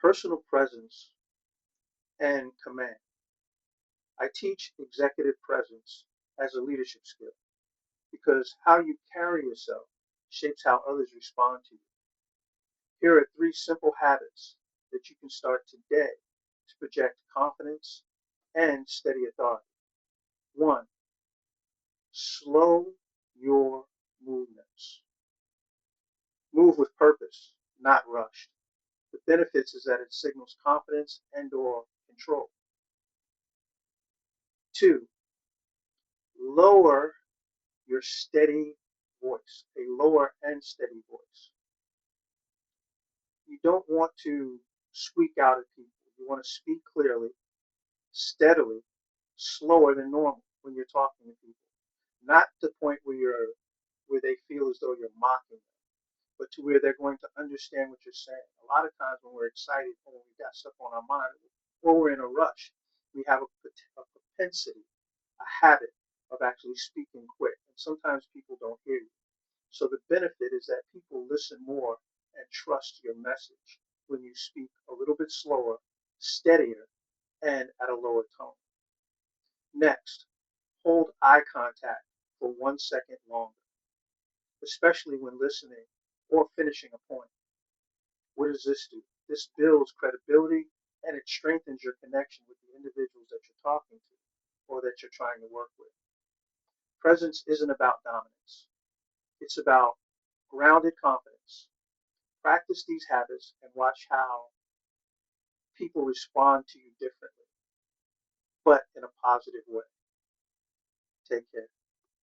Personal presence and command. I teach executive presence as a leadership skill because how you carry yourself shapes how others respond to you. Here are three simple habits that you can start today to project confidence and steady authority. One, slow your movements. Move with purpose, not rushed. The benefits is that it signals confidence and or control. Two, lower your steady voice, a lower and steady voice. You don't want to squeak out at people. You want to speak clearly, steadily, slower than normal when you're talking to people. Not to the point where they feel as though you're mocking them, but to where they're going to understand what you're saying. A lot of times when we're excited or when we got stuff on our mind or we're in a rush, we have a propensity, a habit of actually speaking quick. And sometimes people don't hear you. So the benefit is that people listen more and trust your message when you speak a little bit slower, steadier, and at a lower tone. Next, hold eye contact for 1 second longer, especially when listening or finishing a point. What does this do? This builds credibility and it strengthens your connection with the individuals that you're talking to or that you're trying to work with. Presence isn't about dominance, it's about grounded confidence. Practice these habits and watch how people respond to you differently, but in a positive way. Take care.